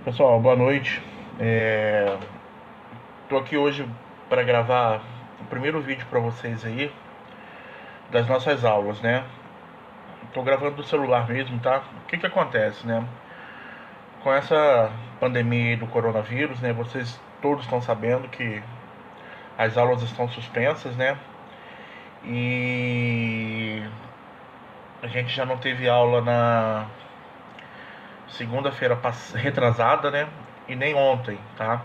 Pessoal, boa noite. Tô aqui hoje para gravar o primeiro vídeo para vocês aí das nossas aulas, né? Tô gravando do celular mesmo, tá? O que que acontece, né? Com essa pandemia aí do coronavírus, né? Vocês todos estão sabendo que as aulas estão suspensas, né? E a gente já não teve aula na segunda-feira retrasada, né? E nem ontem, tá?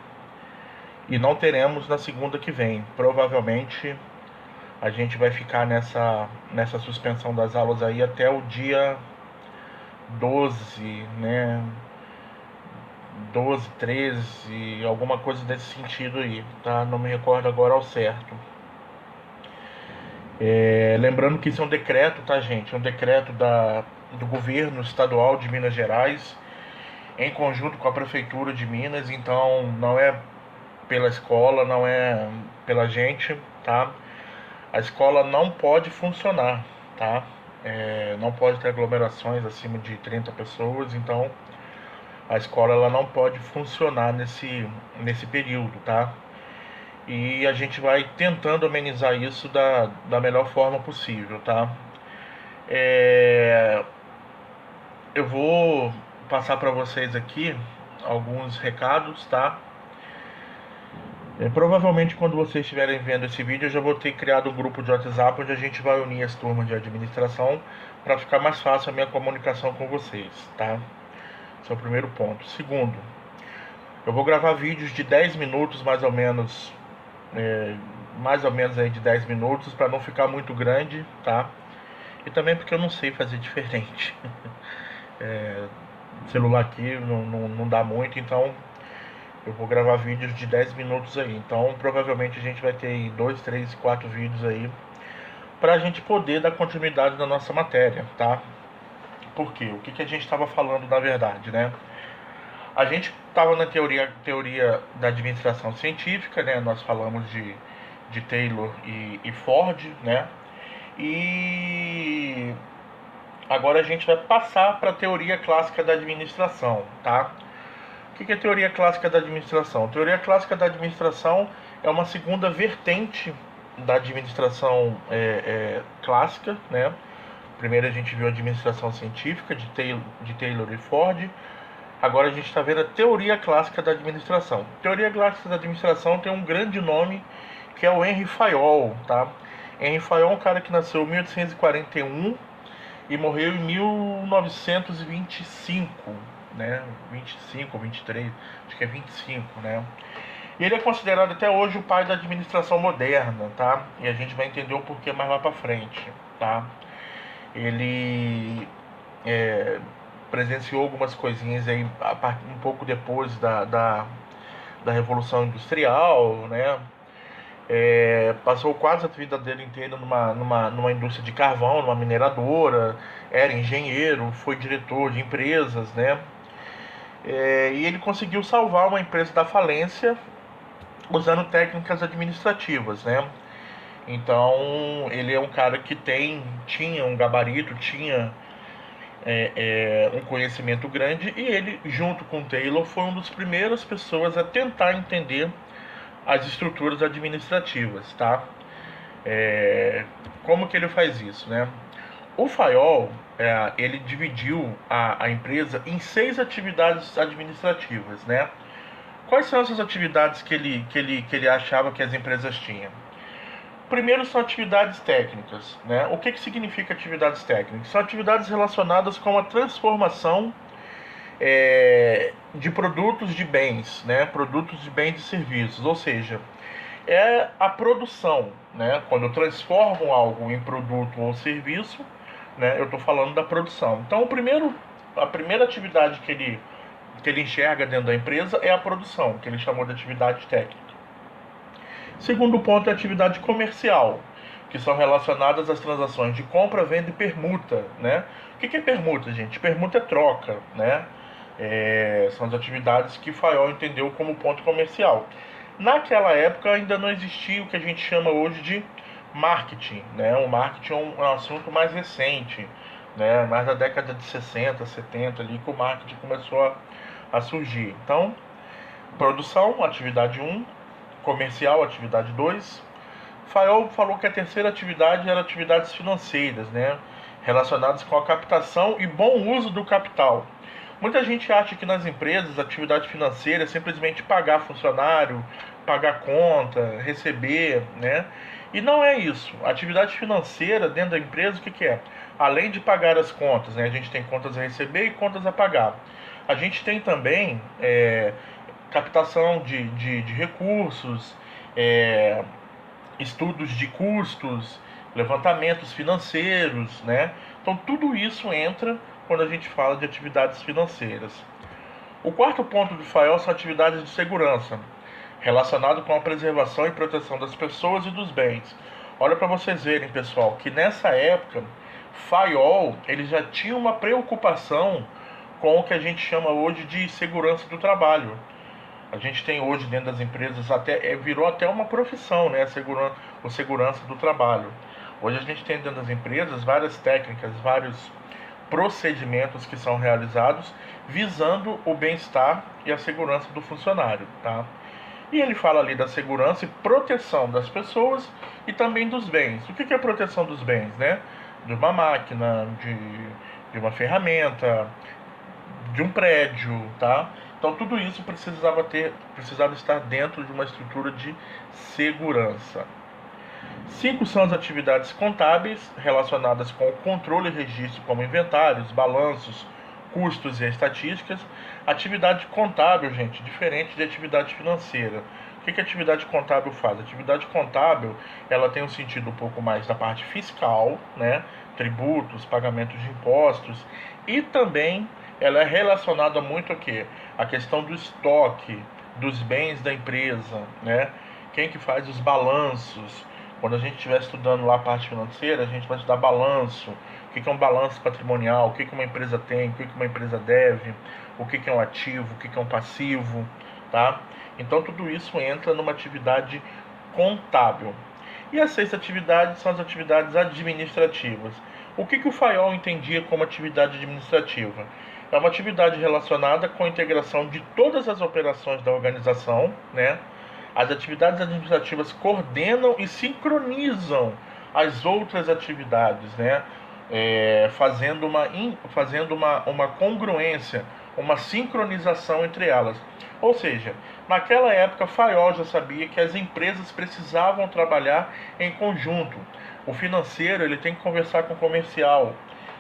E não teremos na segunda que vem. Provavelmente a gente vai ficar nessa suspensão das aulas aí até o dia 12, né? 12, 13, alguma coisa desse sentido aí, tá? Não me recordo agora ao certo. Lembrando que isso é um decreto, tá, gente? É um decreto do governo estadual de Minas Gerais, em conjunto com a prefeitura de Minas, então não é pela escola, não é pela gente, tá? A escola não pode funcionar, tá? Não pode ter aglomerações acima de 30 pessoas, então a escola ela não pode funcionar nesse período, tá? E a gente vai tentando amenizar isso da melhor forma possível, tá? É, eu vou passar para vocês aqui alguns recados, tá? Provavelmente quando vocês estiverem vendo esse vídeo eu já vou ter criado um grupo de WhatsApp onde a gente vai unir as turmas de administração para ficar mais fácil a minha comunicação com vocês, tá? Esse é o primeiro ponto. Segundo, eu vou gravar vídeos de 10 minutos mais ou menos aí de 10 minutos para não ficar muito grande, tá? E também porque eu não sei fazer diferente. Celular aqui não dá muito, então eu vou gravar vídeos de 10 minutos aí. Então provavelmente a gente vai ter aí 2, 3, 4 vídeos aí para a gente poder dar continuidade na nossa matéria, tá? Por quê? O que, que a gente estava falando na verdade, né? A gente estava na teoria da administração científica, né? Nós falamos de Taylor e Ford, né? E agora a gente vai passar para a teoria clássica da administração, tá? O que é teoria clássica da administração? Teoria clássica da administração é uma segunda vertente da administração clássica, né? Primeiro a gente viu a administração científica de Taylor e Ford. Agora a gente está vendo a teoria clássica da administração. Teoria clássica da administração tem um grande nome que é o Henry Fayol, tá? Henry Fayol é um cara que nasceu em 1841 e morreu em 1925, né? 25 ou 23, acho que é 25, né? E ele é considerado até hoje o pai da administração moderna, tá? E a gente vai entender o porquê mais lá para frente, tá? Ele presenciou algumas coisinhas aí um pouco depois da Revolução Industrial, né? Passou quase a vida dele inteira numa indústria de carvão, numa mineradora, era engenheiro, foi diretor de empresas, né? E ele conseguiu salvar uma empresa da falência usando técnicas administrativas, né? Então ele é um cara que tinha um gabarito, tinha um conhecimento grande, e ele, junto com Taylor, foi uma das primeiras pessoas a tentar entender as estruturas administrativas, tá? Como que ele faz isso, né? O Fayol, ele dividiu a empresa em 6 atividades administrativas, né? Quais são essas atividades que ele achava que as empresas tinham? Primeiro são atividades técnicas, né? O que significa atividades técnicas? São atividades relacionadas com a transformação de produtos de bens, né? Produtos de bens e serviços, ou seja, é a produção, né? Quando eu transformo algo em produto ou serviço, né? Eu estou falando da produção. Então, a primeira atividade que ele enxerga dentro da empresa é a produção, que ele chamou de atividade técnica. Segundo ponto é a atividade comercial, que são relacionadas às transações de compra, venda e permuta, né? O que é permuta, gente? Permuta é troca, né? São as atividades que Fayol entendeu como ponto comercial. Naquela época ainda não existia o que a gente chama hoje de marketing, né? O marketing é um assunto mais recente, né? Mais da década de 60, 70 ali que o marketing começou a surgir. Então, produção, atividade 1, comercial, atividade 2. Fayol falou que a terceira atividade era atividades financeiras, né, relacionadas com a captação e bom uso do capital. Muita gente acha que nas empresas a atividade financeira é simplesmente pagar funcionário, pagar conta, receber, né? E não é isso. A atividade financeira dentro da empresa, o que é? Além de pagar as contas, né? A gente tem contas a receber e contas a pagar. A gente tem também captação de recursos, estudos de custos, levantamentos financeiros, né? Então tudo isso entra quando a gente fala de atividades financeiras. O quarto ponto do FAIOL são atividades de segurança, relacionado com a preservação e proteção das pessoas e dos bens. Olha para vocês verem, pessoal, que nessa época, FAIOL ele já tinha uma preocupação com o que a gente chama hoje de segurança do trabalho. A gente tem hoje dentro das empresas virou até uma profissão, né? O segurança do trabalho. Hoje a gente tem dentro das empresas várias técnicas, vários procedimentos que são realizados visando o bem-estar e a segurança do funcionário, tá? E ele fala ali da segurança e proteção das pessoas e também dos bens. O que é a proteção dos bens, né? De uma máquina, de uma ferramenta, de um prédio, tá? Então tudo isso precisava estar dentro de uma estrutura de segurança. 5 são as atividades contábeis relacionadas com o controle e registro, como inventários, balanços, custos e estatísticas. Atividade contábil, gente, diferente de atividade financeira. O que a atividade contábil faz? A atividade contábil, ela tem um sentido um pouco mais da parte fiscal, né? Tributos, pagamentos de impostos, e também ela é relacionada muito a quê? A questão do estoque, dos bens da empresa, né? Quem que faz os balanços? Quando a gente estiver estudando lá a parte financeira, a gente vai estudar balanço. O que é um balanço patrimonial? O que uma empresa tem? O que uma empresa deve? O que é um ativo? O que é um passivo? Tá? Então tudo isso entra numa atividade contábil. E a sexta atividade são as atividades administrativas. O que o FAIOL entendia como atividade administrativa? É uma atividade relacionada com a integração de todas as operações da organização, né? As atividades administrativas coordenam e sincronizam as outras atividades, né? Fazendo uma congruência, uma sincronização entre elas. Ou seja, naquela época, Fayol já sabia que as empresas precisavam trabalhar em conjunto. O financeiro ele tem que conversar com o comercial,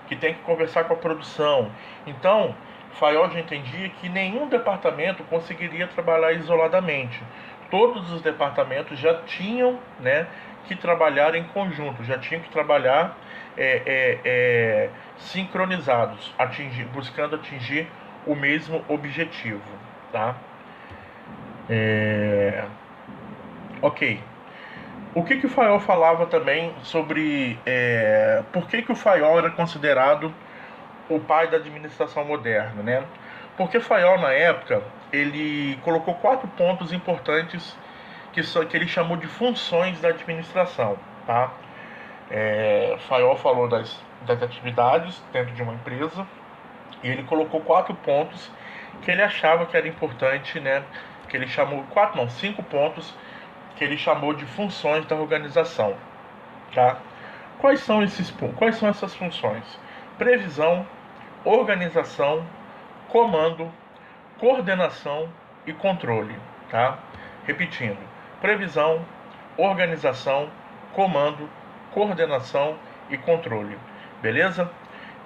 que tem que conversar com a produção. Então, Fayol já entendia que nenhum departamento conseguiria trabalhar isoladamente. Todos os departamentos já tinham, né, que trabalhar em conjunto, já tinham que trabalhar sincronizados, buscando atingir o mesmo objetivo, tá? Ok. O que o Fayol falava também sobre por que o Fayol era considerado o pai da administração moderna, né? Porque Fayol, na época, ele colocou 4 pontos importantes que ele chamou de funções da administração, tá? Fayol falou das atividades dentro de uma empresa e ele colocou 4 pontos que ele achava que era importante, né? Que ele chamou 5 pontos que ele chamou de funções da organização, tá? Quais são essas funções? Previsão, organização, comando, coordenação e controle, tá? Repetindo: previsão, organização, comando, coordenação e controle. Beleza?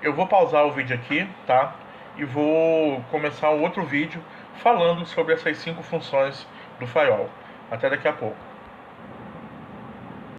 Eu vou pausar o vídeo aqui, tá? E vou começar um outro vídeo falando sobre essas 5 funções do Fayol. Até daqui a pouco.